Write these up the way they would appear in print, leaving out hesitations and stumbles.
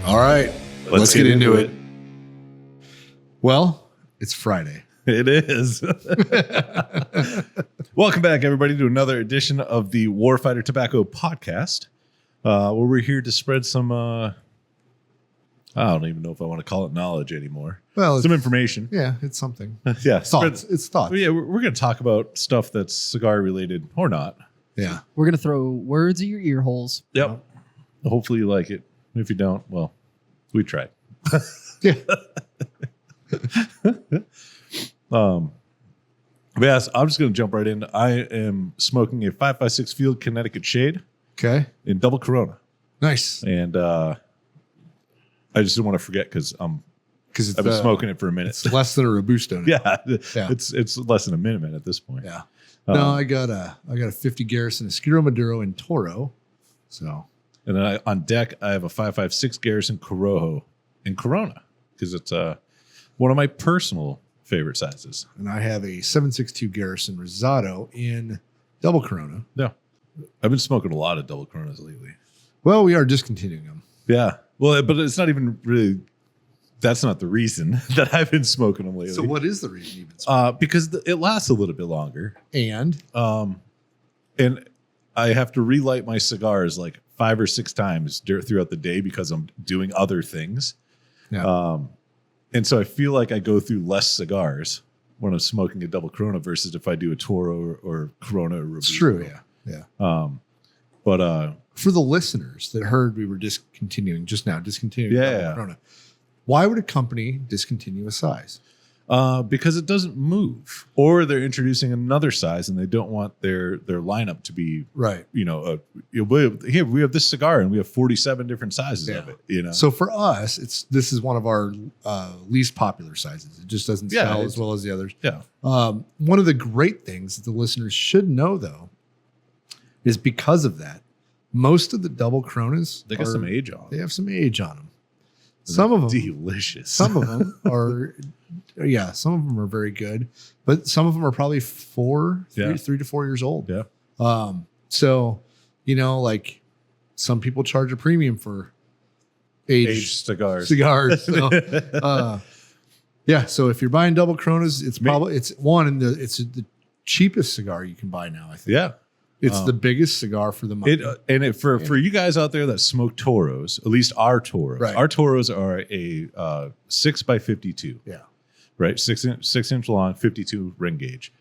All right, let's get into it. Well, it's Friday. It is. Welcome back, everybody, to another edition of the Warfighter Tobacco Podcast, where we're here to spread some, I don't even know if I want to call it knowledge anymore. Well, some information. Yeah, it's something. Yeah. Thoughts. It's thoughts. Yeah, we're going to talk about stuff that's cigar related or not. Yeah. We're going to throw words at your ear holes. Yep. Hopefully you like it. If you don't, well, we tried. Yeah. Yes, I'm just going to jump right in. I am smoking a 556 Field Connecticut Shade Okay. in double Corona. Nice. And I just didn't want to forget because I've been smoking it for a minute. It's less than a Robusto now. Yeah. Yeah. It's less than a minute at this point. Yeah. No, I got a 50 Garrison Oscuro Maduro in Toro. So. And then on deck, I have a 556 Garrison Corojo in Corona because it's one of my personal favorite sizes. And I have a 762 Garrison Rosado in double Corona. Yeah. I've been smoking a lot of double Coronas lately. Well, we are discontinuing them. Yeah. Well, but it's not even really, that's not the reason that I've been smoking them lately. So what is the reason you've been smoking? Because it lasts a little bit longer. And I have to relight my cigars like 5 or 6 times throughout the day because I'm doing other things. Yeah. And so I feel like I go through less cigars when I'm smoking a double Corona versus if I do a Toro or Corona or Robusto. It's true. Yeah. Yeah. But for the listeners that heard we were discontinuing Yeah. Corona, why would a company discontinue a size? because it doesn't move, or they're introducing another size and they don't want their lineup to be right. Here we have this cigar and we have 47 different sizes of it. So for us, this is one of our least popular sizes. It just doesn't sell as well as the others. Yeah. One of the great things that the listeners should know, though, is because of that, most of the double Coronas, they got some age on them. They have some age on them. Some of them delicious. Some of them are, some of them are very good, but some of them are probably 3 to 4 years old. Yeah. So, like some people charge a premium for aged cigars. So, so if you're buying double Coronas, it's the cheapest cigar you can buy now, I think. Yeah. It's the biggest cigar for the money. For you guys out there that smoke Toros, at least our Toros. Right. Our Toros are a 6x52. Yeah. Right. 6 inch long, 52 ring gauge.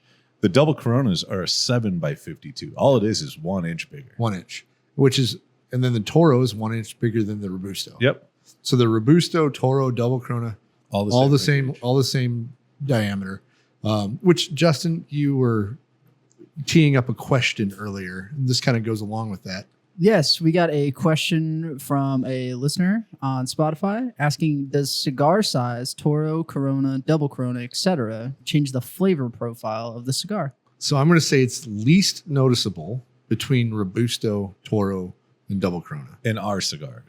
The double Coronas are a 7x52. All it is 1 inch bigger. 1 inch, and then the Toro is 1 inch bigger than the Robusto. Yep. So the Robusto, Toro, double Corona, all the same diameter. Which, Justin, you were teeing up a question earlier. This kind of goes along with that. Yes, we got a question from a listener on Spotify asking, does cigar size, Toro, Corona, double Corona, etc., change the flavor profile of the cigar? So I'm going to say it's least noticeable between Robusto, Toro, and double Corona. In our cigars.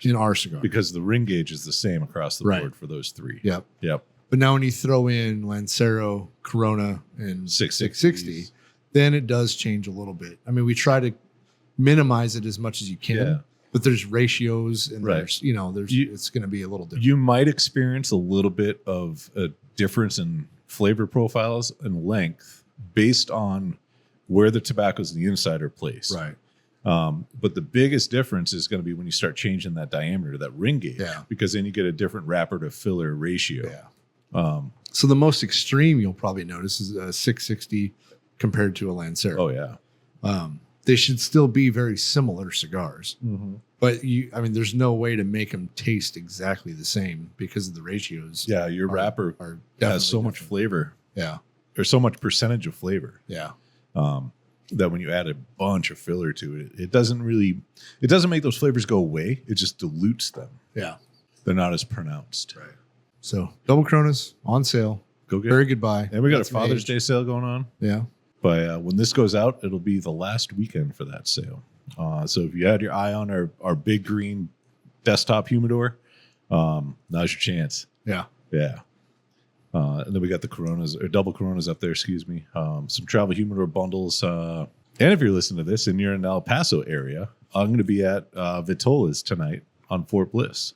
Because the ring gauge is the same across the board for those three. Yep. Yep. But now when you throw in Lancero, Corona, and 660, then it does change a little bit. I mean, we try to minimize it as much as you can, but there's ratios and it's going to be a little different. You might experience a little bit of a difference in flavor profiles and length based on where the tobaccos in the inside are placed. Right. But the biggest difference is going to be when you start changing that diameter, that ring gauge, because then you get a different wrapper to filler ratio. Yeah. So the most extreme you'll probably notice is a 660 compared to a Lancero. Oh yeah. They should still be very similar cigars, but there's no way to make them taste exactly the same because of the ratios. Yeah. Your wrapper has so much flavor. Yeah. There's so much percentage of flavor. Yeah. That when you add a bunch of filler to it, it doesn't make those flavors go away. It just dilutes them. Yeah. They're not as pronounced. Right. So double Coronas on sale. Go get very goodbye. And we got a Father's Day sale going on. Yeah. But when this goes out, it'll be the last weekend for that sale. So if you had your eye on our big green desktop humidor, now's your chance. Yeah. Yeah. And then we got the Coronas or double Coronas up there, excuse me. Some travel humidor bundles. And if you're listening to this and you're in the El Paso area, I'm going to be at Vitola's tonight on Fort Bliss.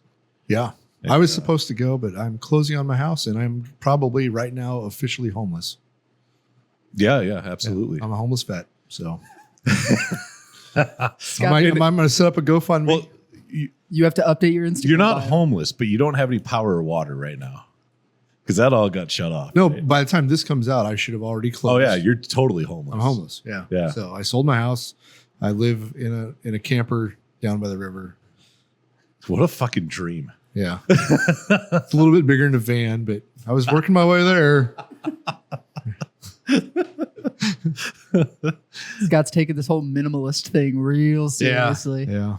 Yeah. And, I was supposed to go, but I'm closing on my house, and I'm probably right now officially homeless. Yeah, absolutely. Yeah, I'm a homeless vet. So Scott, I'm going to set up a GoFundMe. Well, you have to update your Instagram. you're not bio. homeless, but you don't have any power or water right now because that all got shut off. no, right? by the time this comes out, I should have already closed. Oh yeah, you're totally homeless. I'm homeless. Yeah. Yeah. So I sold my house. I live in a camper down by the river. What a fucking dream. Yeah. It's a little bit bigger than a van, but I was working my way there. Scott's taking this whole minimalist thing real seriously. Yeah.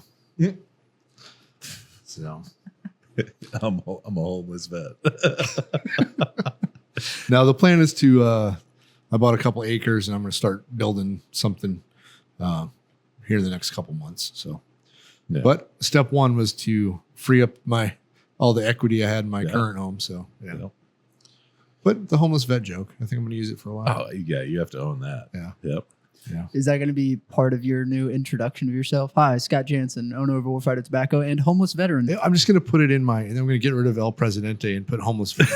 So I'm a homeless vet. now the plan is to I bought a couple acres, and I'm going to start building something here in the next couple months. So, Yeah. but step one was to free up all the equity I had in my current home. So yeah. You know? But the homeless vet joke, I think I'm going to use it for a while. Oh yeah, you have to own that. Yeah. Yep. Yeah. Is that going to be part of your new introduction of yourself? Hi, Scott Jansen, owner of Warfighter Tobacco and homeless veteran. I'm just going to put it in and I'm going to get rid of El Presidente and put homeless vet.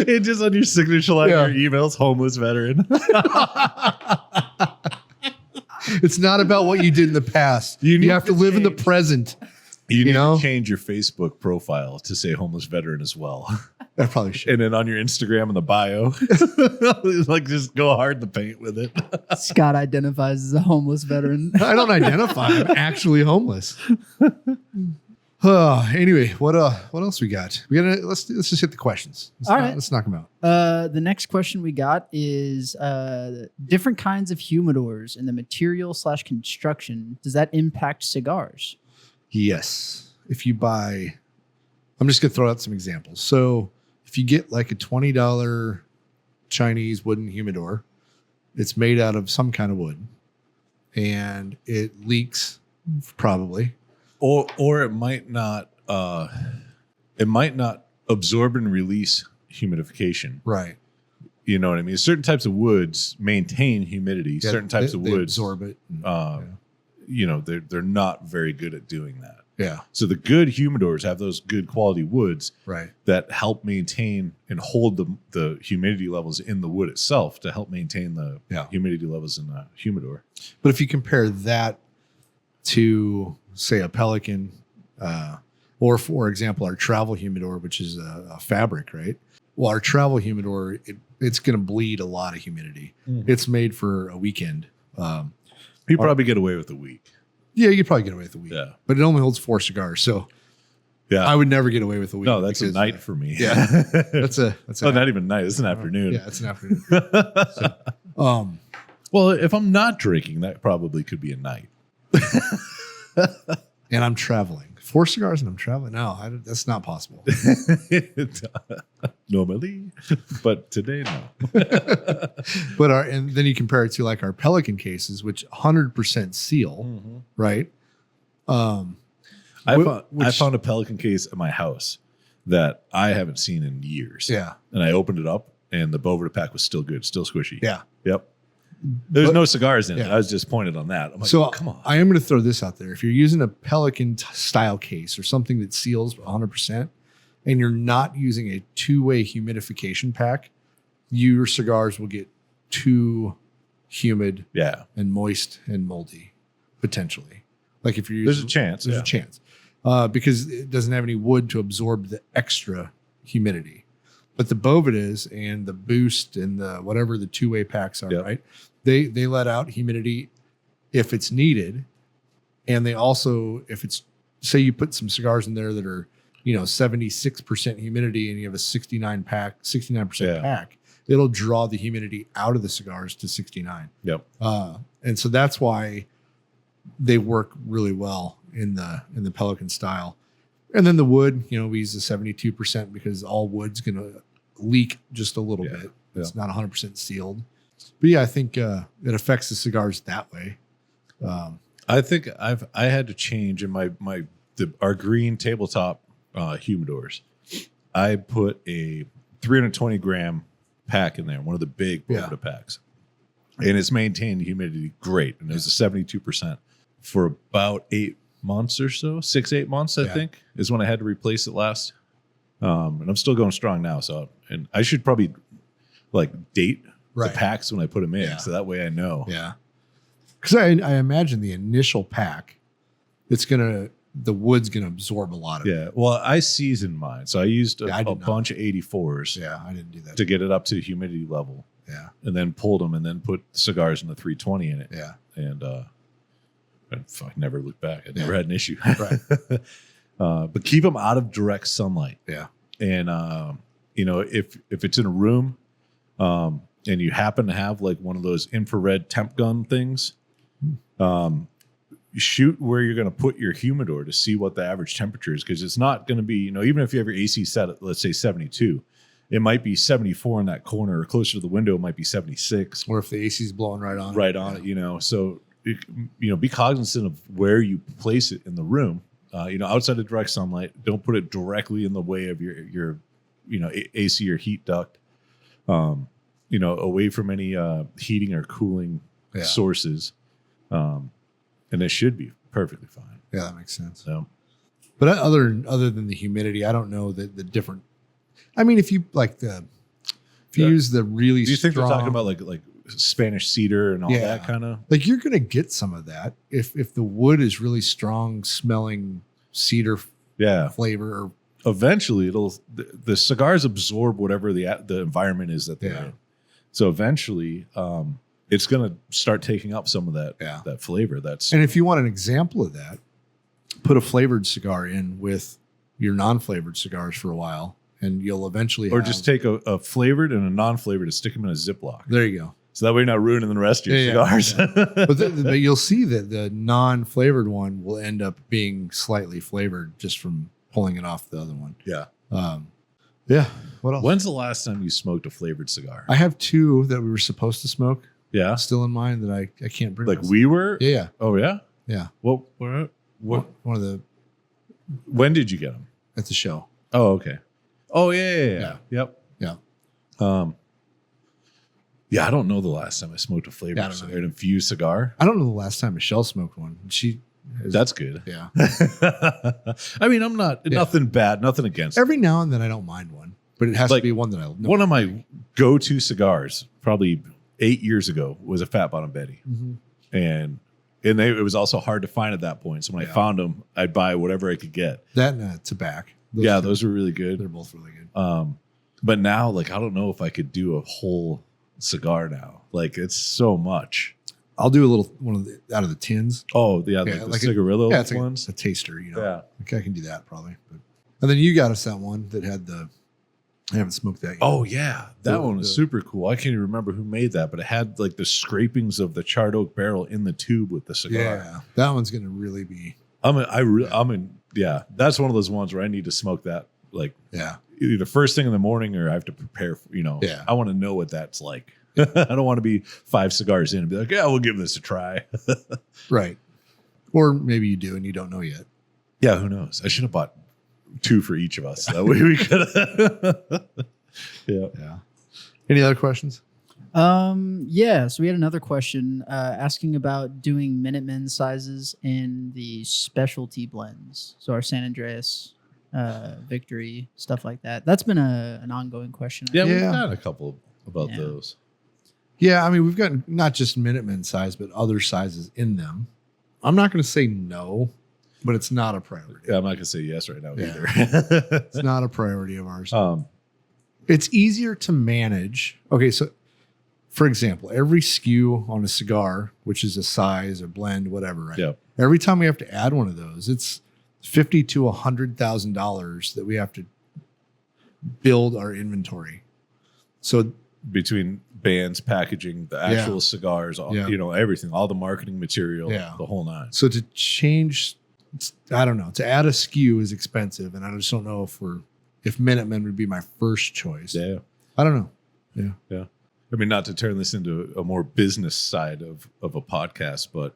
It just on your signature line, Yeah. your emails, homeless veteran. It's not about what you did in the past. You need You have to to live in the change. present. You need know? to change your Facebook profile to say homeless veteran as well. I probably should. And then on your Instagram in the bio, like just go hard in the paint with it. Scott identifies as a homeless veteran. I don't identify. I'm actually homeless. Anyway, what else we got? Let's just hit the questions. All right. Let's knock them out. The next question we got is different kinds of humidors and the material/construction. Does that impact cigars? Yes. If you buy, I'm just going to throw out some examples. So if you get like a $20 Chinese wooden humidor, it's made out of some kind of wood and it leaks probably. Or it might not absorb and release humidification. Right. You know what I mean? Certain types of woods maintain humidity. Yeah, Certain types of they woods absorb it. you know, they're not very good at doing that. Yeah. So the good humidors have those good quality woods Right. that help maintain and hold the humidity levels in the wood itself to help maintain the humidity levels in the humidor. But if you compare that to, say, a Pelican, or for example, our travel humidor, which is a fabric, right? Well, our travel humidor, it's going to bleed a lot of humidity. Mhm. It's made for a weekend. You probably get away with a week. Yeah, you could probably get away with a week. Yeah. But it only holds 4 cigars, so Yeah. I would never get away with a week. No, that's a because, night for me. Yeah. That's Oh, not even night. It's an afternoon. Yeah, it's an afternoon. So, Well, if I'm not drinking, that probably could be a night. and I'm traveling. 4 cigars and I'm traveling. No, that's not possible. Normally, but today, no. But and then you compare it to like our Pelican cases, which 100% seal, right? I found a Pelican case at my house that I haven't seen in years. Yeah. And I opened it up, and the Boveda pack was still good, still squishy. Yeah. Yep. There's But- no cigars in it. Yeah. I was disappointed on that. I'm like, So oh, come on. I am going to throw this out there. If you're using a Pelican style case or something that seals 100%, and you're not using a 2-way humidification pack, your cigars will get too humid Yeah. and moist and moldy, potentially. Like if you're There's using, a chance. there's Yeah. a chance because it doesn't have any wood to absorb the extra humidity. But the Bovedas and the Boost and the whatever the 2-way packs are, Yep. right? They let out humidity if it's needed, and they also, if it's, say you put some cigars in there that are 76% humidity and you have a 69% Yeah. pack, it'll draw the humidity out of the cigars to 69. Yep. And so that's why they work really well in the Pelican style. And then the wood, we use the 72% because all wood's going to leak just a little Yeah. bit. It's not 100% sealed. But yeah, I think it affects the cigars that way. I think I had to change in our green tabletop humidors. I put a 320 gram pack in there, one of the big Boveda packs, and it's maintained humidity great, and it was a 72% for about months or so, 6-8 months, I think, is when I had to replace it last. And I'm still going strong now. So, and I should probably like date the packs when I put them in, so that way I know. Yeah, because I imagine the initial pack, the wood's gonna absorb a lot of it. Yeah. Well, I seasoned mine, so I used a bunch of 84s. Yeah, I didn't do that to get it up to humidity level. Yeah, and then pulled them, and then put cigars in the 320 in it. Yeah, and I never looked back. I never had an issue. Right. But keep them out of direct sunlight. Yeah, and if it's in a room, and you happen to have like one of those infrared temp gun things, shoot where you're going to put your humidor to see what the average temperature is, because it's not going to be, even if you have your AC set at, let's say 72, it might be 74 in that corner, or closer to the window, it might be 76. Or if the AC is blowing right on it. So, be cognizant of where you place it in the room. Outside of direct sunlight, don't put it directly in the way of your AC or heat duct. Away from any heating or cooling sources. And it should be perfectly fine. Yeah, that makes sense. So, but other than the humidity, I don't know the different. I mean, if you use the really, do you think they're talking about like Spanish cedar and all that kind of? Like, you're going to get some of that if the wood is really strong smelling cedar flavor. Or, eventually, the cigars absorb whatever the environment is that they're in. So eventually, it's going to start taking up some of that flavor. And if you want an example of that, put a flavored cigar in with your non-flavored cigars for a while, and you'll eventually just take a flavored and a non-flavored and stick them in a Ziploc. There you go. So that way you're not ruining the rest of your cigars. Yeah. But you'll see that the non-flavored one will end up being slightly flavored just from pulling it off the other one. Yeah. Yeah. What else? When's the last time you smoked a flavored cigar? I have 2 that we were supposed to smoke. Yeah. Still in mind that I can't bring. Like we were? Yeah. Oh, yeah? Yeah. What? One of the. When did you get them? At the show. Oh, okay. Oh, yeah. Yep. Yeah. Yeah, I don't know the last time I smoked a flavored cigar, an infused cigar. I don't know the last time Michelle smoked one. That's good. Yeah. I mean, I'm not nothing bad, nothing against. Every now and then I don't mind one, but it has to be one that I know. One of my go-to cigars, probably 8 years ago, was a Fat Bottom Betty, and it was also hard to find at that point. So when I found them, I'd buy whatever I could get. That and tobacco. Those were really good. They're both really good. But now, I don't know if I could do a whole cigar now. It's so much. I'll do a little one out of the tins. Oh, yeah, the cigarillo it's ones. Like a taster, Yeah. I can do that probably. And then you got us that one that had I haven't smoked that yet. Oh, yeah. That one was super cool. I can't even remember who made that, but it had the scrapings of the charred oak barrel in the tube with the cigar. Yeah. That one's going to really be. That's one of those ones where I need to smoke that either first thing in the morning, or I have to prepare I want to know what that's like. I don't want to be 5 cigars in and be like, yeah, we'll give this a try. Right. Or maybe you do and you don't know yet. Yeah, who knows? I should have bought 2 for each of us. That way we could have. Yeah. Any other questions? So we had another question asking about doing Minutemen sizes in the specialty blends. So our San Andreas, Victory, stuff like that. That's been an ongoing question. We've got a couple about those. Yeah, I mean, we've got not just Minutemen size, but other sizes in them. I'm not going to say no, but it's not a priority. Yeah, I'm not going to say yes right now either. It's not a priority of ours. It's easier to manage. Okay, so for example, every SKU on a cigar, which is a size, a blend, whatever, right? Yep. Every time we have to add one of those, it's $50,000 to $100,000 that we have to build our inventory. So between bands, packaging, the actual cigars, everything, all the marketing material, the whole nine. So to change, I don't know, to add a SKU is expensive, and I just don't know if Minutemen would be my first choice. Yeah. I don't know. Yeah. I mean, not to turn this into a more business side of a podcast, but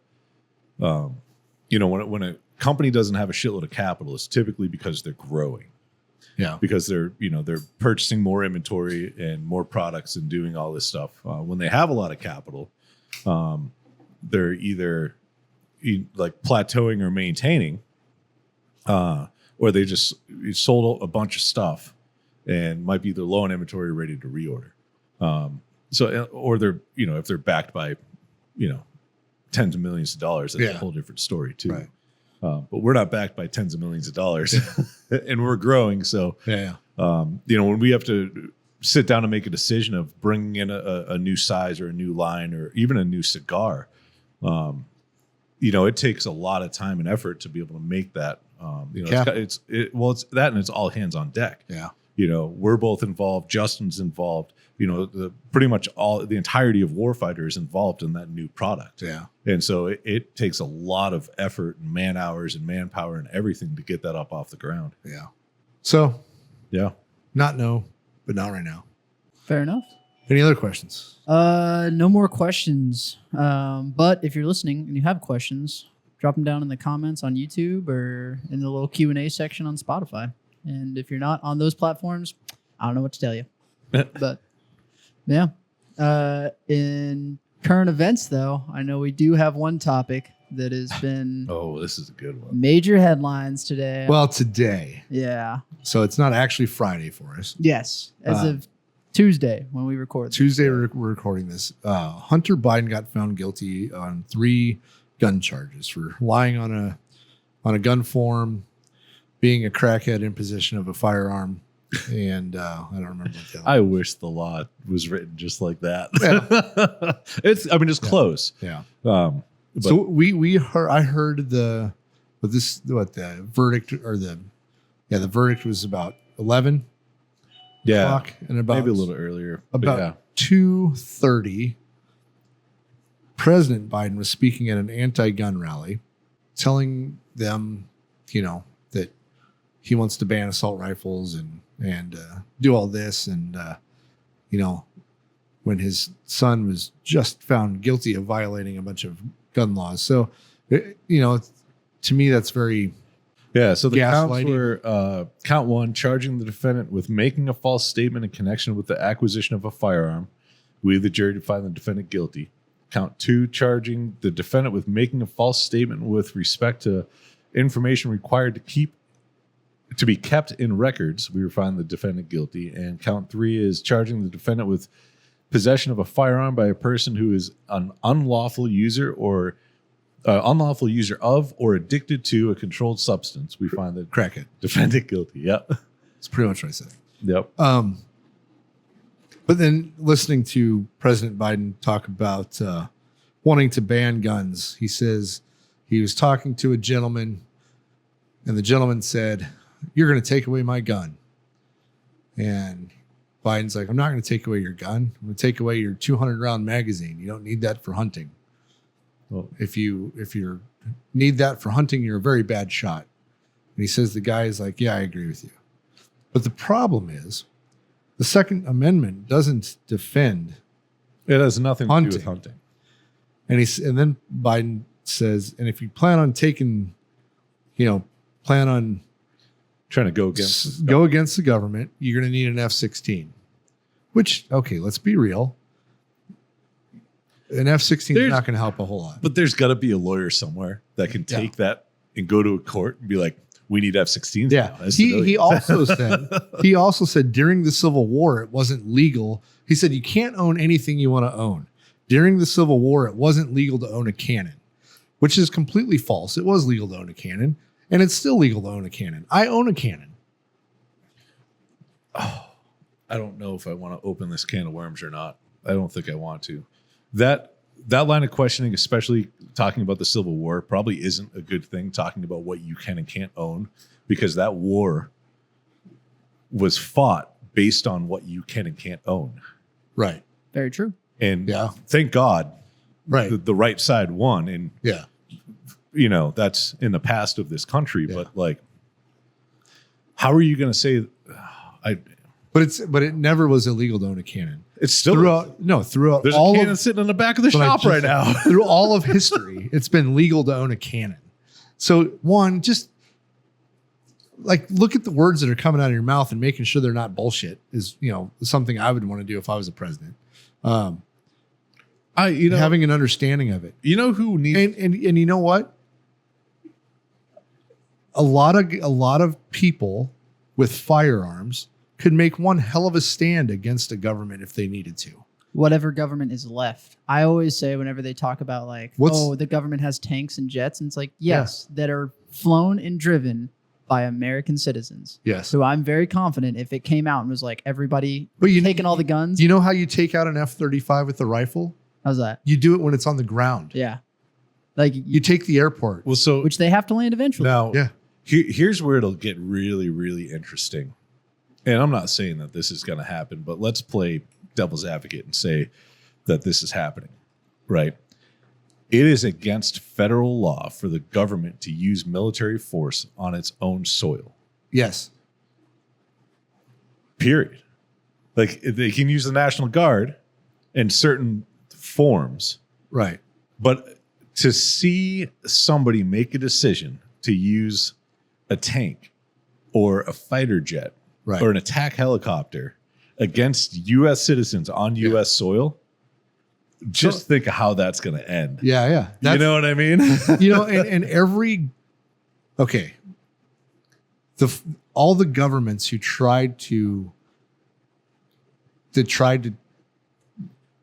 when a company doesn't have a shitload of capital, it's typically because they're growing. Yeah. Because they're purchasing more inventory and more products and doing all this stuff. When they have a lot of capital, they're either like plateauing or maintaining, or they just sold a bunch of stuff and might be either low on inventory or ready to reorder. Or they're, if they're backed by, tens of millions of dollars, that's a whole different story too. Right. But we're not backed by tens of millions of dollars and we're growing. So, when we have to sit down and make a decision of bringing in a new size or a new line or even a new cigar, it takes a lot of time and effort to be able to make that. It's that, and it's all hands on deck. Yeah. We're both involved. Justin's involved. Pretty much the entirety of Warfighter is involved in that new product. Yeah. And so it takes a lot of effort and man hours and manpower and everything to get that up off the ground. Yeah. So, yeah. Not no, but not right now. Fair enough. Any other questions? No more questions. But if you're listening and you have questions, drop them down in the comments on YouTube or in the little Q&A section on Spotify. And if you're not on those platforms, I don't know what to tell you. But yeah. In current events, though, I know we do have one topic that has been this is a good one. Major headlines today. Well, today. Yeah. So it's not actually Friday for us. Yes. As of Tuesday when we record. Tuesday we're recording this. Hunter Biden got found guilty on 3 gun charges for lying on a gun form, being a crackhead in possession of a firearm, and I don't remember what the other I wish the law was written just like that. Yeah. It's close. Yeah. So I heard the verdict the verdict was about 11. O'clock, and about maybe a little earlier. About 2:30, President Biden was speaking at an anti-gun rally, telling them, that he wants to ban assault rifles and do all this, and when his son was just found guilty of violating a bunch of gun laws. So, to me, that's very. Yeah, so the counts were count 1, charging the defendant with making a false statement in connection with the acquisition of a firearm. We, the jury, to find the defendant guilty. Count 2, charging the defendant with making a false statement with respect to information required to be kept in records. We find the defendant guilty. And count 3 is charging the defendant with possession of a firearm by a person who is an unlawful user of or addicted to a controlled substance. We find the crackhead defendant guilty. Yep. That's pretty much what I said. Yep. But then listening to President Biden talk about wanting to ban guns, he says he was talking to a gentleman, and the gentleman said, "You're going to take away my gun." And Biden's like, "I'm not going to take away your gun. I'm going to take away your 200-round magazine. You don't need that for hunting. Well, if you need that for hunting, you're a very bad shot." And he says, the guy is like, "Yeah, I agree with you." But the problem is, the Second Amendment doesn't defend. It has nothing to do with hunting. And then Biden says, "And if you plan on trying to go against the government, you're going to need an F-16." Which, okay, let's be real. An F-16 is not going to help a whole lot. But there's got to be a lawyer somewhere that can take that and go to a court and be like, "We need F-16s." Yeah. Now. He also said during the Civil War it wasn't legal. He said you can't own anything you want to own. During the Civil War it wasn't legal to own a cannon, which is completely false. It was legal to own a cannon, and it's still legal to own a cannon. I own a cannon. Oh, I don't know if I want to open this can of worms or not. I don't think I want to. That line of questioning, especially talking about the Civil War, probably isn't a good thing, talking about what you can and can't own, because that war was fought based on what you can and can't own. Right. Very true. And thank God the right side won. And, that's in the past of this country. Yeah. But, how are you going to say But it never was illegal to own a cannon. It's still throughout. There's all a cannon sitting in the back of the shop right now. Through all of history, it's been legal to own a cannon. So just look at the words that are coming out of your mouth and making sure they're not bullshit is something I would want to do if I was a president. having an understanding of it. You know who needs And you know what? A lot of people with firearms could make one hell of a stand against a government if they needed to. Whatever government is left. I always say whenever they talk about like, the government has tanks and jets, and it's like, yes, that are flown and driven by American citizens. Yes. So I'm very confident if it came out and was like everybody taking all the guns. You know how you take out an F-35 with a rifle? How's that? You do it when it's on the ground. Yeah. Like you take the airport. Well, so which they have to land eventually. Now, yeah. Here's where it'll get really, really interesting. And I'm not saying that this is going to happen, but let's play devil's advocate and say that this is happening, right? It is against federal law for the government to use military force on its own soil. Yes. Period. Like they can use the National Guard in certain forms. Right. But to see somebody make a decision to use a tank or a fighter jet or an attack helicopter against U.S. citizens on U.S. soil, just think of how that's going to end. Yeah. You know what I mean? And all the governments who tried to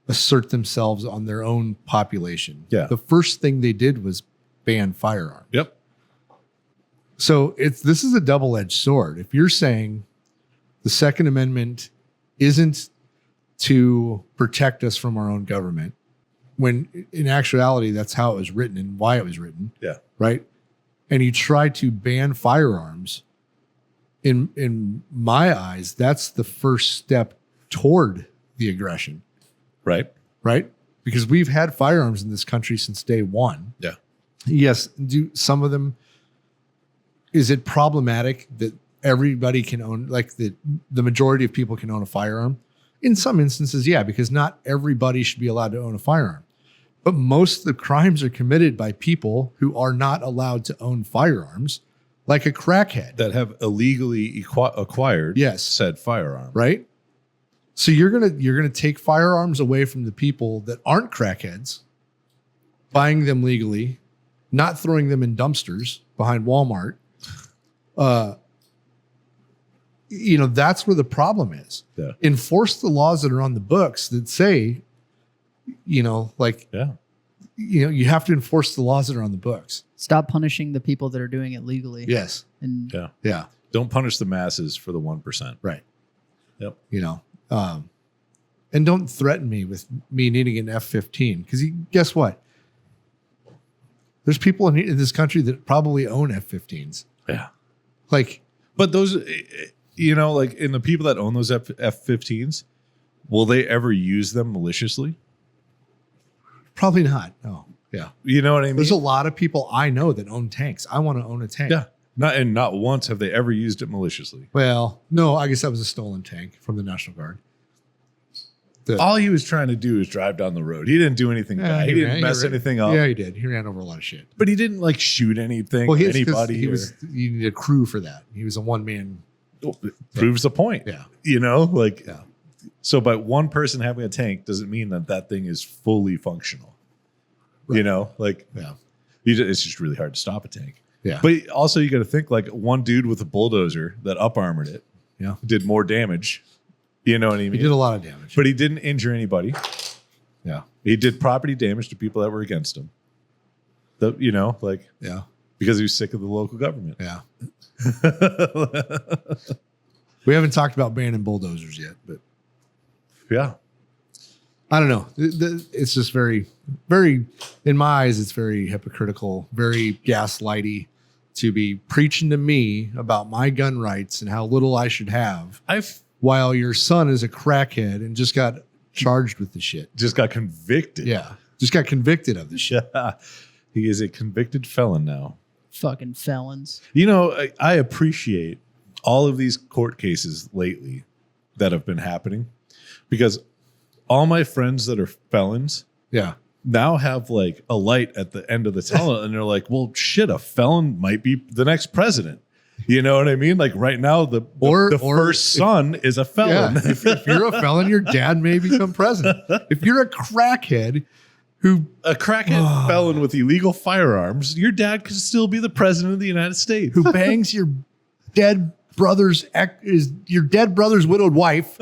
assert themselves on their own population. Yeah. The first thing they did was ban firearms. Yep. So this is a double-edged sword. If you're saying the Second Amendment isn't to protect us from our own government, when in actuality that's how it was written and why it was written. Yeah. Right. And you try to ban firearms, in my eyes, that's the first step toward the aggression. Right. Right. Because we've had firearms in this country since day one. Yeah. Yes. Do some of them, is it problematic that everybody can own, like the majority of people can own a firearm? In some instances, yeah, because not everybody should be allowed to own a firearm. But most of the crimes are committed by people who are not allowed to own firearms, like a crackhead. That have illegally acquired said firearm. Right? So you're gonna take firearms away from the people that aren't crackheads, buying them legally, not throwing them in dumpsters behind Walmart. That's where the problem is. Yeah. Enforce the laws that are on the books that say, you have to enforce the laws that are on the books. Stop punishing the people that are doing it legally. Yes. And Yeah. Don't punish the masses for the 1%. Right. Yep. And don't threaten me with me needing an F-15, because guess what? There's people in this country that probably own F-15s. Yeah. But those, and the people that own those F-15s, will they ever use them maliciously? Probably not. No. Yeah. You know what I mean? There's a lot of people I know that own tanks. I want to own a tank. Yeah. Not once have they ever used it maliciously. Well, no, I guess that was a stolen tank from the National Guard. All he was trying to do is drive down the road. He didn't do anything bad. He didn't mess anything up. Yeah, he did. He ran over a lot of shit. But he didn't shoot anything, anybody. You need a crew for that. He was a one-man. Proves the point. Yeah. Yeah. So by one person having a tank doesn't mean that thing is fully functional. Right. Yeah. It's just really hard to stop a tank. Yeah. But also you got to think one dude with a bulldozer that up-armored it did more damage. You know what I mean? He did a lot of damage. But he didn't injure anybody. Yeah. He did property damage to people that were against him. Yeah. Because he was sick of the local government. Yeah. We haven't talked about banning bulldozers yet, but yeah. I don't know. It's just very, very, in my eyes, it's very hypocritical, very gaslighty to be preaching to me about my gun rights and how little I should have. While your son is a crackhead and just got charged with the shit. Just got convicted. Yeah. Just got convicted of the shit. He is a convicted felon now. Fucking felons. I appreciate all of these court cases lately that have been happening because all my friends that are felons now have a light at the end of the tunnel and they're like, well, shit, a felon might be the next president. You know what I mean? Like right now, the first son is a felon. Yeah, if you're a felon, your dad may become president. If you're a crackhead who felon with illegal firearms, your dad could still be the president of the United States. who bangs your dead brother's widowed wife,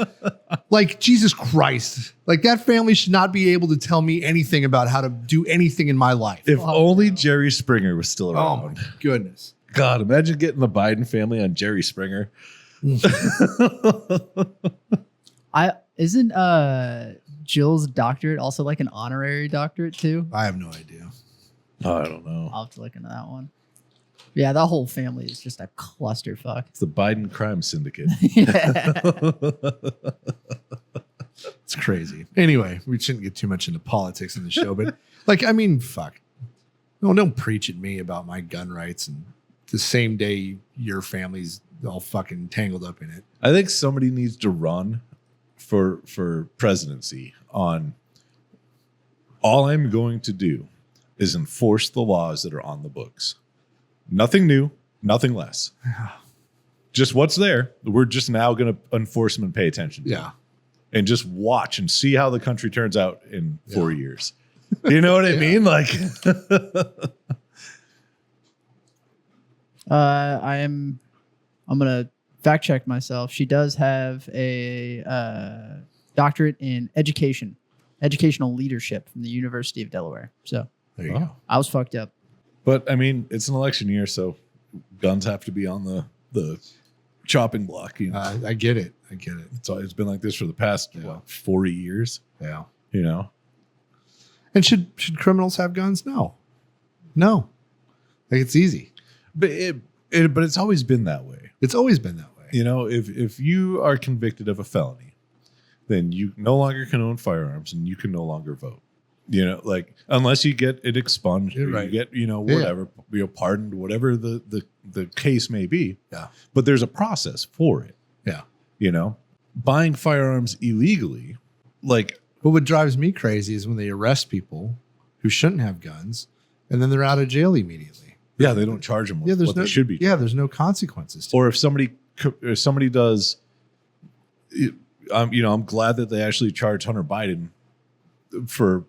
like Jesus Christ, like that family should not be able to tell me anything about how to do anything in my life. If only Jerry Springer was still Oh around. my goodness. God, imagine getting the Biden family on Jerry Springer. Isn't Jill's doctorate also like an honorary doctorate too? I have no idea. Oh, I don't know. I'll have to look into that one. Yeah, that whole family is just a clusterfuck. It's the Biden crime syndicate. Yeah. It's crazy. Anyway, we shouldn't get too much into politics in the show, but like, I mean, fuck. No, don't preach at me about my gun rights and the same day your family's all fucking tangled up in it. I think somebody needs to run for presidency on all I'm going to do is enforce the laws that are on the books. Nothing new, nothing less. Just what's there. We're just now going to enforce them and pay attention to Yeah. them. And just watch and see how the country turns out in 4 years. You know what I mean? Like, I'm gonna fact check myself. She does have a doctorate in educational leadership from the University of Delaware. So There you go. I was fucked up. but I mean, it's an election year, so guns have to be on the chopping block. You know, I get it. it's been like this for the past 40 years. Yeah. You know, And should criminals have guns? No. Like it's easy. but it's always been that way. It's always been that way. You know, if you are convicted of a felony, then you no longer can own firearms and you can no longer vote. You know, like unless you get it expunged, or Right. you get, you know, whatever, pardoned, whatever the case may be. Yeah. But there's a process for it. Yeah. You know, buying firearms illegally, like, But what drives me crazy is when they arrest people who shouldn't have guns and then they're out of jail immediately. yeah, they don't charge them with Yeah, there's what no they should be. Yeah, there's no consequences to Or if somebody does, you know, I'm glad that they actually charged Hunter Biden for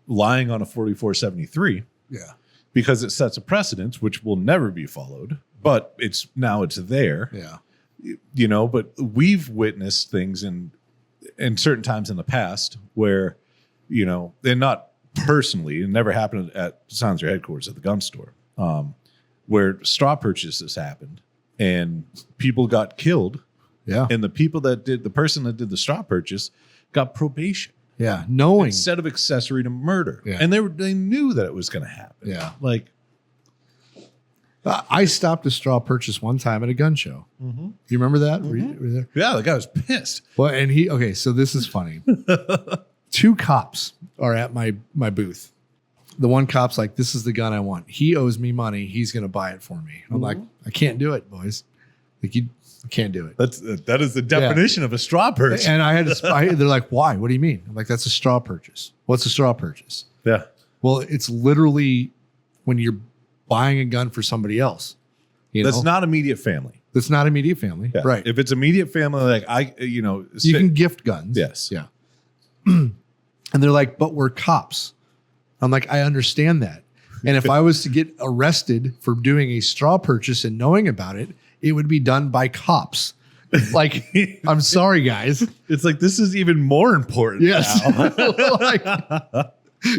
lying on a 4473. it. Yeah. Because it sets a precedent which will never be followed, but it's there. Yeah. You know, but we've witnessed things in certain times in the past where, you know, and not personally, it never happened at Silencer headquarters at the gun store, where straw purchases happened and people got killed, Yeah. and the person that did the straw purchase got probation Yeah. Knowing. instead of accessory to murder. Yeah. And they knew that it was going to happen. Yeah. Like, I stopped a straw purchase one time at a gun show. Mhm. You remember that? Were you there? yeah, the guy was pissed. Well, and okay, so this is funny. 2 cops are at my booth. The one cop's like, this is the gun I want. He owes me money. He's going to buy it for me. I'm like, I can't do it, boys. Like, you can't do it. That is the definition of a straw purchase. And I had to, they're like, why? What do you mean? I'm like, that's a straw purchase. What's a straw purchase? Yeah. Well, it's literally when you're buying a gun for somebody else. That's not immediate family. That's not immediate family. Yeah. Right. If it's immediate family, like you can gift guns. Yes. Yeah. And they're like, but we're cops. I'm like, I understand that. And if I was to get arrested for doing a straw purchase and knowing about it, it would be done by cops. Like, I'm sorry, guys. It's like, this is even more important. Yes. now. Like,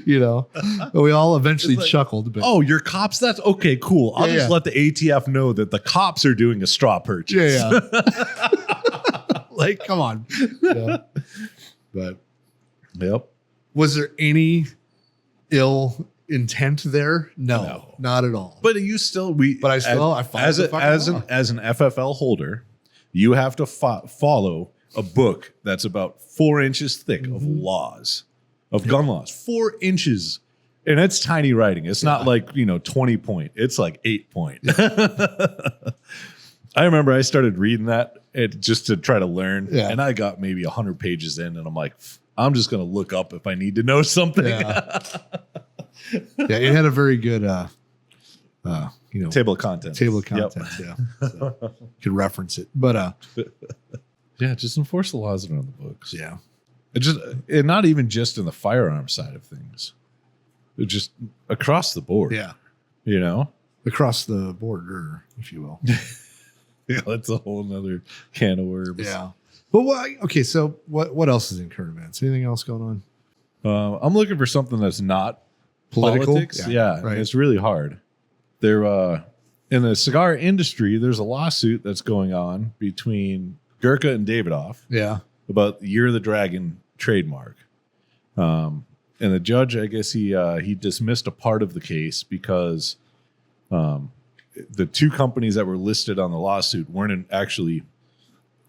you know, we all eventually It's like, chuckled. But Oh, you're cops? That's okay, cool. I'll Yeah, just yeah. let the ATF know that the cops are doing a straw purchase. yeah. Like, come on. Yeah. But Yep. was there any ill intent there? No. Not at all. But you still, I followed the fucking law. as an FFL holder, you have to follow a book that's about 4 inches thick of laws, of gun laws. 4 inches. And it's tiny writing. It's not like, 20 point. It's like 8 point. I remember I started reading that just to try to learn. Yeah. And I got maybe 100 pages in, and I'm like, I'm just going to look up if I need to know something. Yeah. Yeah, it had a very good Table of contents. Table of contents. Yeah, so, could reference it, but yeah, just enforce the laws that are on the books. yeah, and not even just in the firearm side of things, just across the board. yeah, across the border, if you will. Yeah, that's a whole nother can of worms. Yeah. But okay, so what else is in current events? Anything else going on? I'm looking for something that's not Political? politics. Yeah, right. It's really hard. There, in the cigar industry, there's a lawsuit that's going on between Gurkha and Davidoff Yeah. about Year of the Dragon trademark. And the judge, I guess he dismissed a part of the case because the two companies that were listed on the lawsuit weren't actually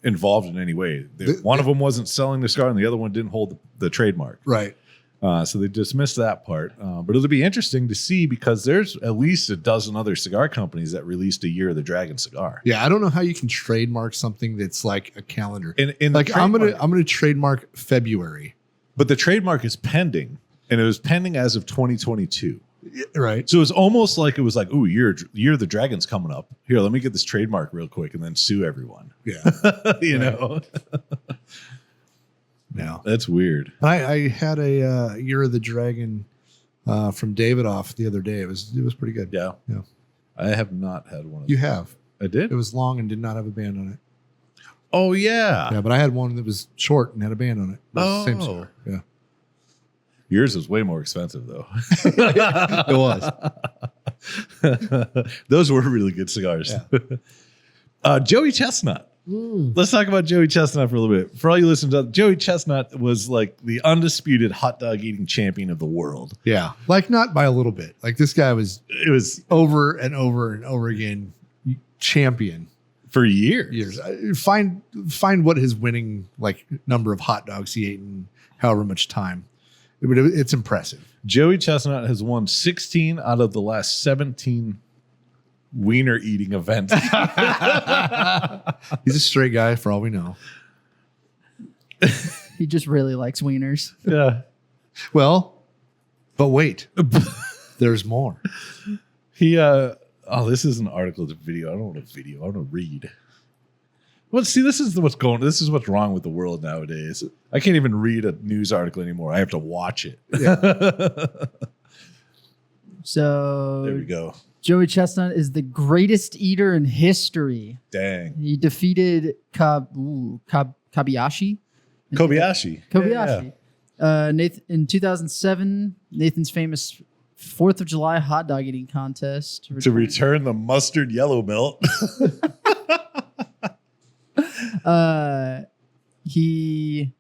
involved in any way. One of them wasn't selling the cigar, and the other one didn't hold the trademark. Right. So they dismissed that part. But it'll be interesting to see because there's at least a dozen other cigar companies that released a Year of the Dragon cigar. Yeah, I don't know how you can trademark something that's like a calendar. In like I'm gonna trademark February, but the trademark is pending, and it was pending as of 2022. Right. So it was almost like it was like, ooh, Year of the Dragon's coming up. Here, let me get this trademark real quick and then sue everyone. Yeah. you know. No, that's weird. I had a Year of the Dragon from Davidoff the other day. It was pretty good. Yeah. Yeah. I have not had one of You those. have. I did? It was long and did not have a band on it. Oh, yeah. Yeah, but I had one that was short and had a band on it. It was the same cigar. Yeah. Yours was way more expensive, though. It was. Those were really good cigars. Yeah. Joey Chestnut. Let's talk about Joey Chestnut for a little bit. For all you listeners, Joey Chestnut was like the undisputed hot dog eating champion of the world. Yeah. Like not by a little bit. Like this guy was over and over and over again champion for years. Find what his winning like number of hot dogs he ate in however much time. It's impressive. Joey Chestnut has won 16 out of the last 17 wiener eating events. He's a straight guy for all we know. He just really likes wieners. Yeah. Well, but wait, there's more. This is an article, it's a video. I don't want a video. I want to read. Well, see, this is what's wrong with the world nowadays. I can't even read a news article anymore. I have to watch it. Yeah. So there we go. Joey Chestnut is the greatest eater in history. Dang. He defeated Kobayashi. Kobayashi. Kobayashi. Yeah. In 2007, Nathan's famous 4th of July hot dog eating contest. To return the mustard yellow belt. He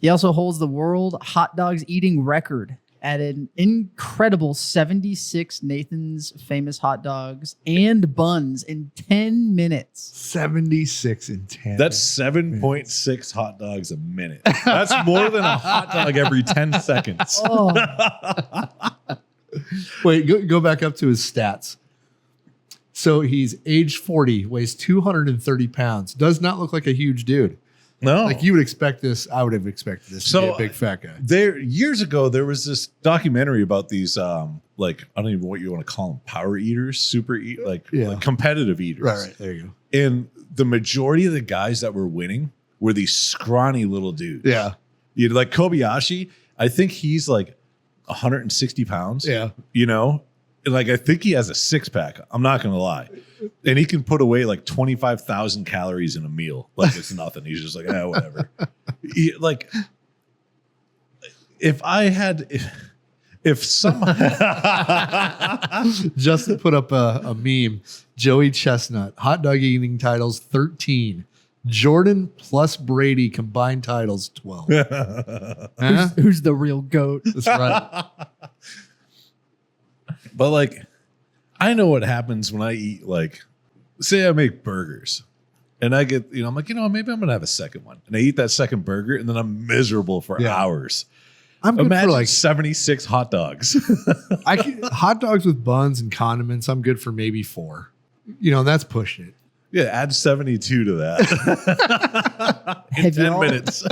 also holds the world hot dogs eating record at an incredible 76 Nathan's famous hot dogs and buns in 10 minutes. 76 in 10. That's 7.6 hot dogs a minute. That's more than a hot dog every 10 seconds. Oh. Wait, go back up to his stats. So he's age 40, weighs 230 pounds. Does not look like a huge dude. No. Like you would expect this. I would have expected this to be a big fat guy. Years ago, there was this documentary about these, like, I don't even know what you want to call them, power eaters, like competitive eaters. Right. There you go. And the majority of the guys that were winning were these scrawny little dudes. Yeah. Like Kobayashi, I think he's like 160 pounds. Yeah. You know? Like, I think he has a 6-pack. I'm not going to lie. And he can put away like 25,000 calories in a meal. Like it's nothing. He's just like, whatever. If someone just to put up a meme, Joey Chestnut, hot dog eating titles 13. Jordan plus Brady combined titles 12. Who's the real GOAT? That's right. But like, I know what happens when I eat, like, say I make burgers and I get, I'm like, maybe I'm going to have a second one. And I eat that second burger and then I'm miserable for hours. I'm good Imagine for like 76 hot dogs. hot dogs with buns and condiments. I'm good for maybe 4. That's pushing it. Yeah, add 72 to that. In Have 10 y'all- minutes.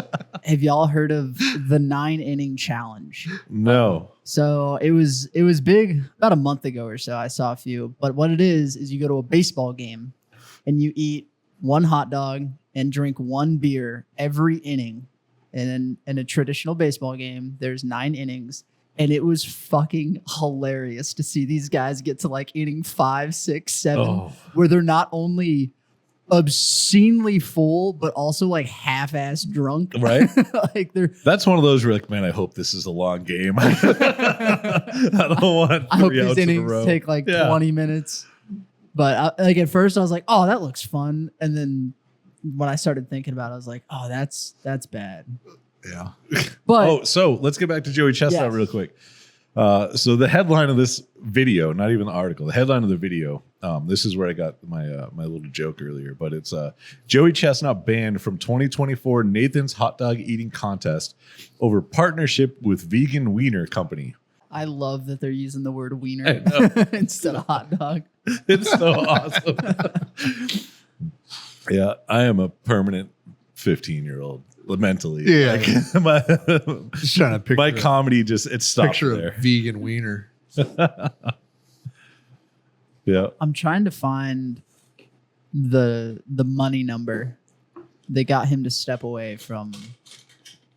Have y'all heard of the 9-inning challenge? No. So it was big about a month ago or so. I saw a few, but what it is you go to a baseball game and you eat one hot dog and drink one beer every inning. And in a traditional baseball game, there's 9 innings. And it was fucking hilarious to see these guys get to like inning 5, 6, 7, where they're not only obscenely full, but also like half-ass drunk. Right? Like they're. That's one of those where like, man, I hope this is a long game. I don't want I hope 3 these outs in a innings row. take like 20 minutes. But like at first I was like, oh, that looks fun. And then when I started thinking about it, I was like, oh, that's bad. Yeah. But so let's get back to Joey Chestnut real quick. So the headline of this video, not even the article, the headline of the video, this is where I got my my little joke earlier, but it's Joey Chestnut banned from 2024 Nathan's hot dog eating contest over partnership with vegan wiener company. I love that they're using the word I wiener know. instead of hot dog. It's so awesome. Yeah, I am a permanent 15-year-old mentally. Yeah. Like, my Just trying to picture my comedy just it stopped picture there. of vegan wiener. Yeah. I'm trying to find the money number that got him to step away from,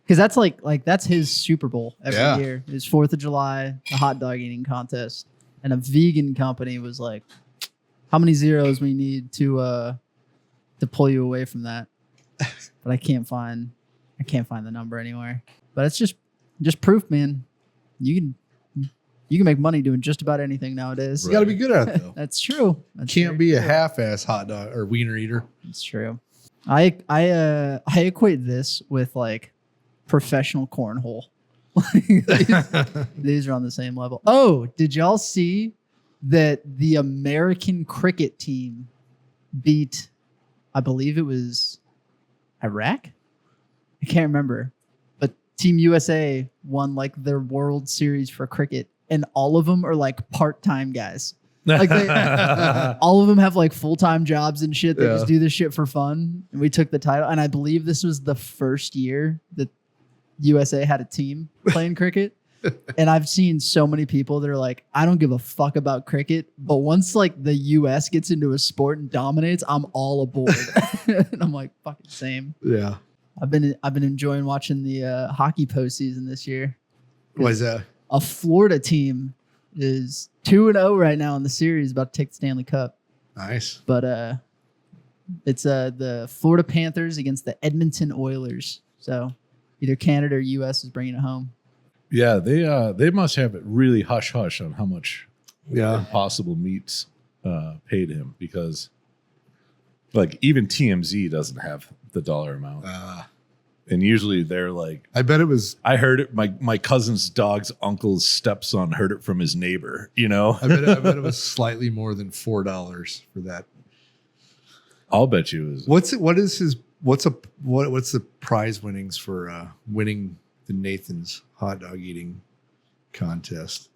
because that's like that's his Super Bowl every year. His 4th of July, the hot dog eating contest, and a vegan company was like, "How many zeros we need to pull you away from that?" But I can't find the number anywhere. But it's just proof, man. You can make money doing just about anything nowadays. You got to be good at it though. That's true. That's Can't very be a true. half-ass hot dog or wiener eater. It's true. I equate this with like professional cornhole. These are on the same level. Oh, did y'all see that the American cricket team beat, I believe it was Iraq? I can't remember. But Team USA won like their World Series for cricket, and all of them are like part-time guys. Like all of them have like full-time jobs and shit. They just do this shit for fun. And we took the title. And I believe this was the first year that USA had a team playing cricket. And I've seen so many people that are like, I don't give a fuck about cricket, but once like the US gets into a sport and dominates, I'm all aboard. And I'm like, fucking same. Yeah. I've been enjoying watching the hockey postseason this year. What is that? A Florida team is 2-0 right now in the series, about to take the Stanley Cup. Nice. But it's the Florida Panthers against the Edmonton Oilers. So either Canada or US is bringing it home. Yeah, they must have it really hush hush on how much Impossible Meats paid him, because like even TMZ doesn't have the dollar amount. And usually they're like, I bet it was. I heard it. My cousin's dog's uncle's stepson heard it from his neighbor. You know, I bet it was slightly more than $4 for that. I'll bet you it was. What's the prize winnings for winning the Nathan's hot dog eating contest?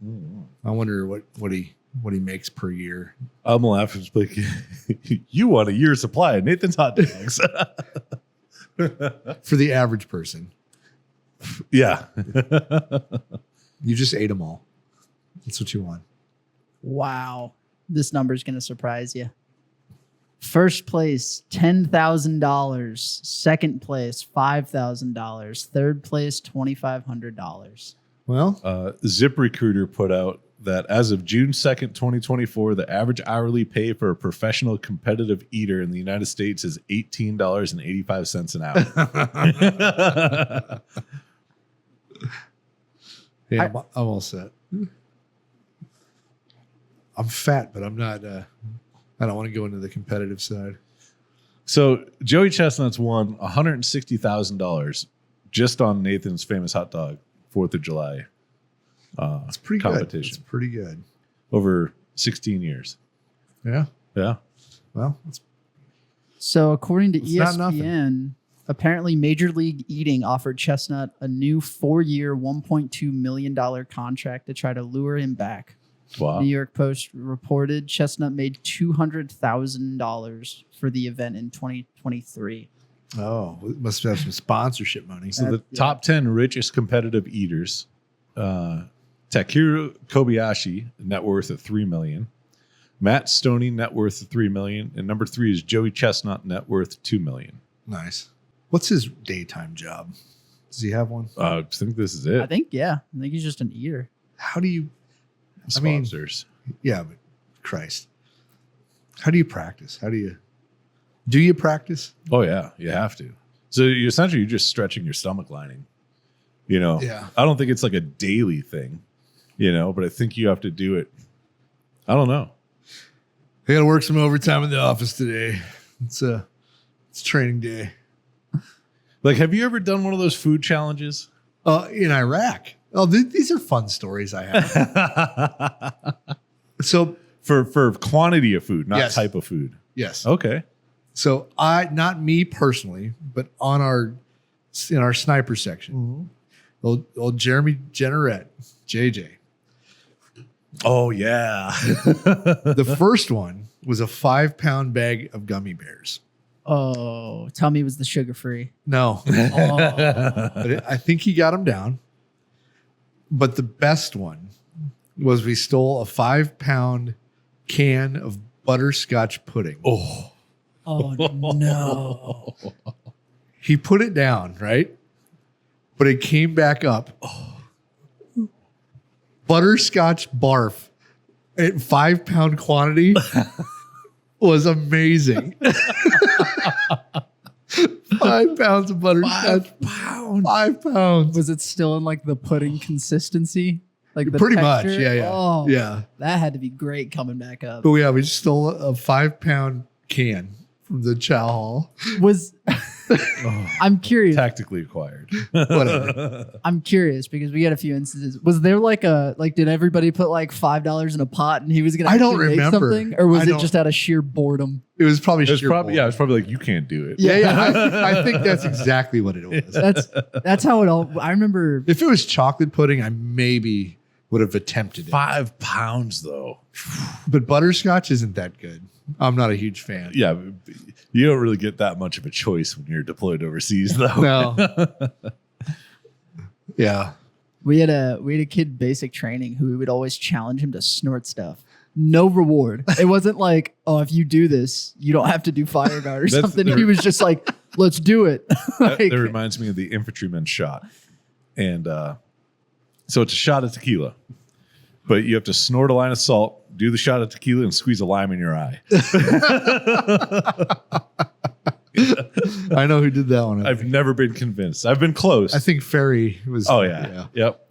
I wonder what he makes per year. I'm laughing. It's like, you want a year's supply of Nathan's hot dogs. For the average person. Yeah. You just ate them all. That's what you want. Wow. This number is going to surprise you. First place, $10,000. Second place, $5,000. Third place, $2,500. Well, ZipRecruiter put out that as of June 2nd, 2024, the average hourly pay for a professional competitive eater in the United States is $18.85 an hour. yeah, I'm all set. I'm fat, but I'm not. I don't want to go into the competitive side. So Joey Chestnut's won $160,000 just on Nathan's famous hot dog 4th of July. It's pretty competition. good. It's pretty good. Over 16 years. Yeah. Yeah. Well, So according to It's not nothing. ESPN, apparently Major League Eating offered Chestnut a new 4-year, $1.2 million contract to try to lure him back. Wow. New York Post reported Chestnut made $200,000 for the event in 2023. Oh, we must have some sponsorship money. So the top 10 richest competitive eaters, Takeru Kobayashi, net worth of $3 million. Matt Stoney, net worth of $3 million. And number 3 is Joey Chestnut, net worth $2 million. Nice. What's his daytime job? Does he have one? I think this is it. I think he's just an eater. How do you... Sponsors. Yeah, but Christ. How do you practice? Do you practice? Oh, yeah. You have to. So you're just stretching your stomach lining. Yeah. I don't think it's like a daily thing, but I think you have to do it. I don't know. I got to work some overtime in the office today. It's training day. Like, have you ever done one of those food challenges? In Iraq. Oh, these are fun stories I have. So for quantity of food, not Yes. type of food. yes. Okay. So not me personally, but in our sniper section, old Jeremy Jenneret, JJ. Oh yeah. The first one was a 5-pound bag of gummy bears. Oh, tell me it was the sugar free. No, but I think he got them down. But the best one was we stole a 5-pound can of butterscotch pudding. Oh. Oh no. He put it down, right? But it came back up. Butterscotch barf at 5-pound quantity was amazing. 5 pounds of butterscotch. 5 pounds. Was it still in like the pudding consistency? Like the Pretty much. texture? Yeah. Oh, Yeah. that had to be great coming back up. But yeah, we just stole a 5-pound can from the chow hall. Was I'm curious. Tactically acquired. Whatever. I'm curious because we had a few instances. Was there did everybody put like $5 in a pot and he was gonna I don't actually make remember. something? Or was I it don't- just out of sheer boredom? It was probably It was sheer probably bull. it's probably like, you can't do it. Yeah. I think that's exactly what it was. That's how it all I remember. If it was chocolate pudding, I maybe would have attempted it. 5 pounds though. But butterscotch isn't that good. I'm not a huge fan. Yeah. You don't really get that much of a choice when you're deployed overseas though. No. Yeah. We had a kid basic training who we would always challenge him to snort stuff. No reward. It wasn't like, oh, if you do this, you don't have to do fire guard or something. He was just like, let's do it. That reminds me of the infantryman shot. And so it's a shot of tequila, but you have to snort a line of salt, do the shot of tequila, and squeeze a lime in your eye. I know who did that one. I've never been convinced. I've been close. I think Ferry was. Oh, yeah. Yep.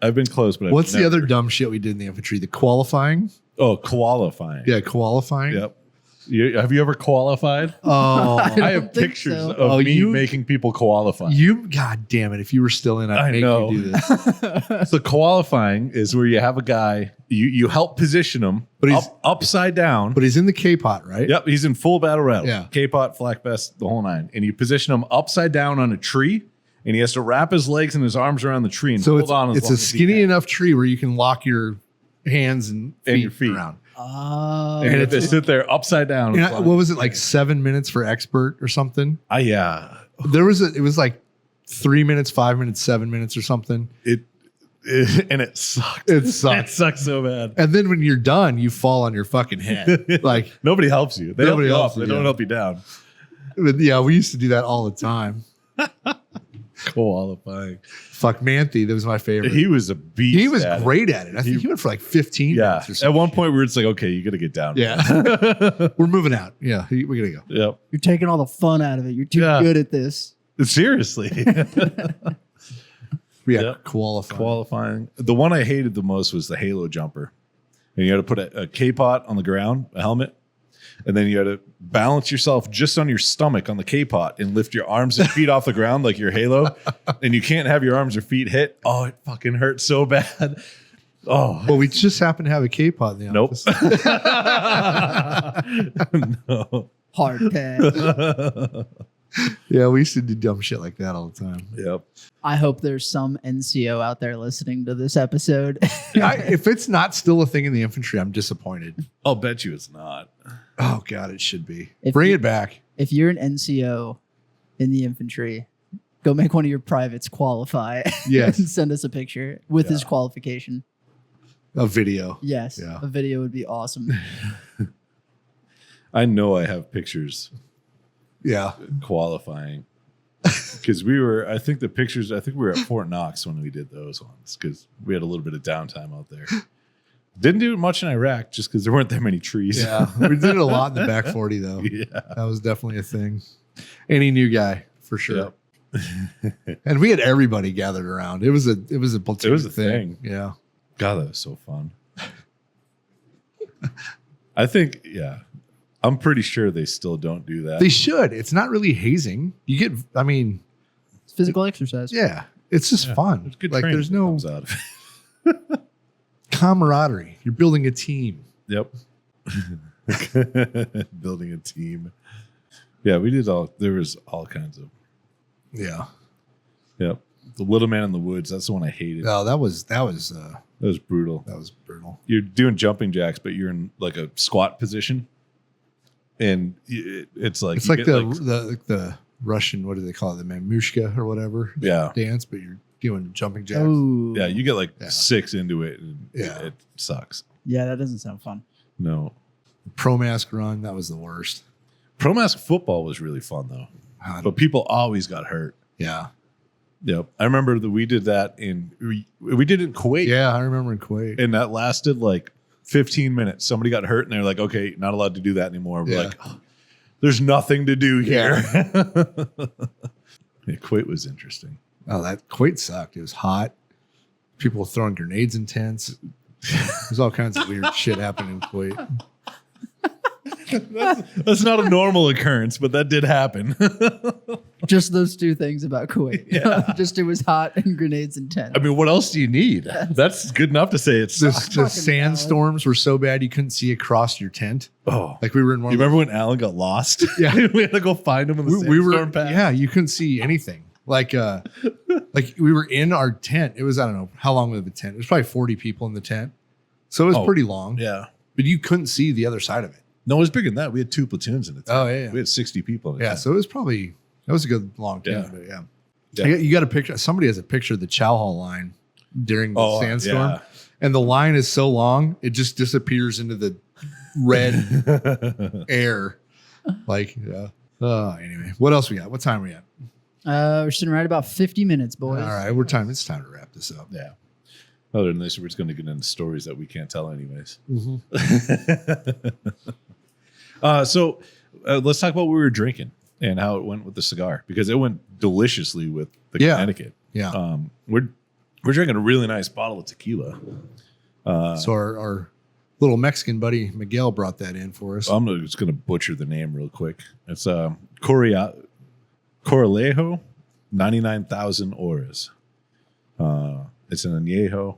I've been close, but What's the other dumb shit we did in the infantry? The qualifying? Oh, qualifying. Yeah, qualifying. Yep. Have you ever qualified? Oh, I don't have think pictures so. of me making people qualify. God damn it. If you were still in, I'd make know. you do this. So qualifying is where you have a guy, you help position him, But he's- upside down. But he's in the K-pot, right? Yep, he's in full battle rattle. Yeah. K-pot, flak vest, the whole nine. And you position him upside down on a tree, and he has to wrap his legs and his arms around the tree and So hold on as it's long a as he skinny can. enough tree where you can lock your hands and your feet. around. Oh, And they sit there upside down. And what was it, like 7 minutes for expert or something? Yeah. It was like 3 minutes, 5 minutes, 7 minutes or something. And it sucked. It It sucks. sucks so bad. And then when you're done, you fall on your fucking head. Like, Nobody helps you. They Nobody help you helps up. you, They don't yeah. help you down. yeah, we used to do that all the time. Qualifying. Fuck, Manthe, that was my favorite. He was a beast. He was at it. great at it. I think he went for like 15 Yeah. minutes or At something. one point, we were just like, okay, you got to get down. Yeah. We're moving out. Yeah, we got to go. Yep. you're taking all the fun out of it. You're too Yeah. good at this. Seriously. Yeah, Yep. qualifying. The one I hated the most was the halo jumper. And you had to put a K-pot on the ground, a helmet, and then you had to balance yourself just on your stomach on the K-pot and lift your arms and feet off the ground like your halo. And you can't have your arms or feet hit. Oh, it fucking hurts so bad. Oh, Well, we just happen to have a K-pot in the nope. office. Hard pass. Yeah, we used to do dumb shit like that all the time. Yep. I hope there's some NCO out there listening to this episode. If it's not still a thing in the infantry, I'm disappointed. I'll bet you it's not. Oh God, it should be. If Bring you- it back. If you're an NCO in the infantry, go make one of your privates qualify. Yes. And send us a picture with his qualification. A video. Yes. Yeah. A video would be awesome. I know I have pictures Yeah. qualifying because we were we were at Fort Knox when we did those ones because we had a little bit of downtime out there. Didn't do much in Iraq just because there weren't that many trees. Yeah. We did it a lot in the back 40 though. Yeah. That was definitely a thing. Any new guy for sure. Yep. And we had everybody gathered around. It was a platoon It was a thing. Yeah. God, that was so fun. I think, I'm pretty sure they still don't do that. They should. It's not really hazing. You get, I mean, It's physical exercise. yeah, it's just fun. There's good like training there's that no comes out of it. camaraderie. You're building a team. Yep. Building a team. Yeah, there was all kinds of. Yeah. Yep. The Little Man in the Woods. That's the one I hated. No, that was That was brutal. brutal. You're doing jumping jacks, but you're in like a squat position. And it's like, It's you like get the Russian, what do they call it? The mamushka or whatever yeah. dance, but you're doing jumping jacks. Oh. Yeah. You get like Yeah. 6 into it and Yeah. it sucks. Yeah, that doesn't sound fun. No. Pro mask run, that was the worst. Pro mask football was really fun though. But people always got hurt. Yeah. Yep. I remember that we did that we did it in Kuwait. Yeah, I remember in Kuwait. And that lasted like 15 minutes. Somebody got hurt and they're like, okay, not allowed to do that anymore. We're Yeah. like, oh, there's nothing to do here. Yeah, Kuwait was interesting. Oh, that Kuwait sucked. It was hot. People throwing grenades in tents. There's all kinds of weird shit happening in Kuwait. That's not a normal occurrence, but that did happen. Just those two things about Kuwait. Yeah. Just it was hot and grenades and tent. I mean, what else do you need? That's good enough to say it's. The fucking sandstorms were so bad you couldn't see across your tent. Oh, Like we were in one. you remember when Alan got lost? Yeah. We had to go find him in the we were sandstorm path. yeah, you couldn't see anything. Like we were in our tent. It was, I don't know how long was the tent. It was probably 40 people in the tent. So it was pretty long. Yeah. But you couldn't see the other side of it. No, it was bigger than that. We had 2 platoons in it. Oh yeah. We had 60 people in it. Yeah, so it was probably that was a good long tent, Yeah. but yeah. Yeah. You got a picture. Somebody has a picture of the Chow Hall line during the sandstorm, yeah. and the line is so long it just disappears into the red air. Like, yeah. Anyway, what else we got? What time are we at? We're sitting right about 50 minutes, boys. All right, we're time. It's time to wrap this up. Yeah. Other than this, we're just going to get into stories that we can't tell anyways. So let's talk about what we were drinking and how it went with the cigar, because it went deliciously with the Connecticut. Yeah. We're drinking a really nice bottle of tequila. So our little Mexican buddy Miguel brought that in for us. I'm just going to butcher the name real quick. It's Corralejo 99,000 horas. It's an añejo.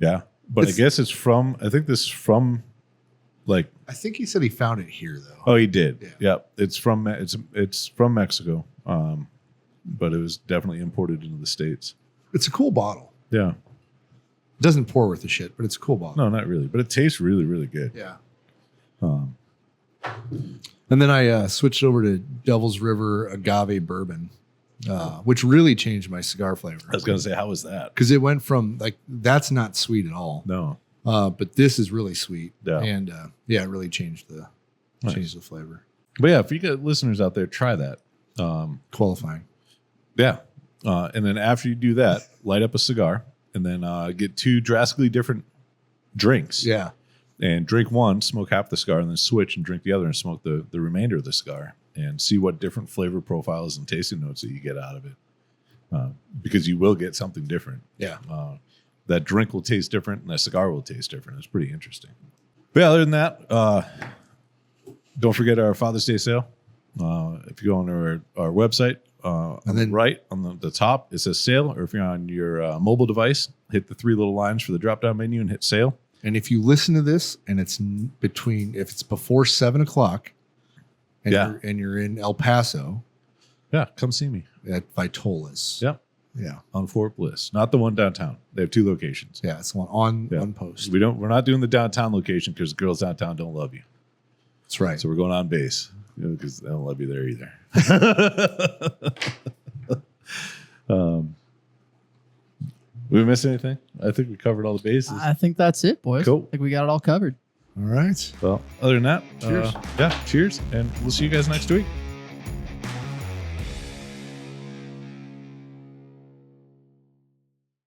Yeah. But I guess it's from, I think this is from like, I think he said he found it here though. oh, he did. Yeah. Yep. It's from Mexico. But it was definitely imported into the States. It's a cool bottle. Yeah. It doesn't pour worth a shit, but it's a cool bottle. No, not really. But it tastes really, really good. Yeah. Um, And then I switched over to Devil's River Agave Bourbon, which really changed my cigar flavor. I was going to say, how was that? Because it went from like, that's not sweet at all. No. But this is really sweet. Yeah. And it really changed the Nice. flavor. But yeah, if you got listeners out there, try that. Qualifying. Yeah. And then after you do that, light up a cigar and then get 2 drastically different drinks. Yeah. And drink one, smoke half the cigar, and then switch and drink the other and smoke the remainder of the cigar and see what different flavor profiles and tasting notes that you get out of it. Because you will get something different. Yeah. That drink will taste different and that cigar will taste different. It's pretty interesting. But yeah, other than that, don't forget our Father's Day sale. If you go on our website, on then- the right on the top, it says sale. Or if you're on your mobile device, hit the 3 little lines for the drop-down menu and hit sale. And if you listen to this and it's if it's before 7:00, and Yeah. you're in El Paso Yeah, come see me. at Vitola's. Yeah, Yeah. on Fort Bliss, not the one downtown. They have 2 locations. Yeah. It's on Yeah. post. We're not doing the downtown location because the girls downtown don't love you. That's right. So we're going on base because they don't love you there either. We missed anything? I think we covered all the bases. I think that's it, boys. Cool. I think we got it all covered. All right. Well, other than that, Cheers. Cheers. And we'll see you guys next week.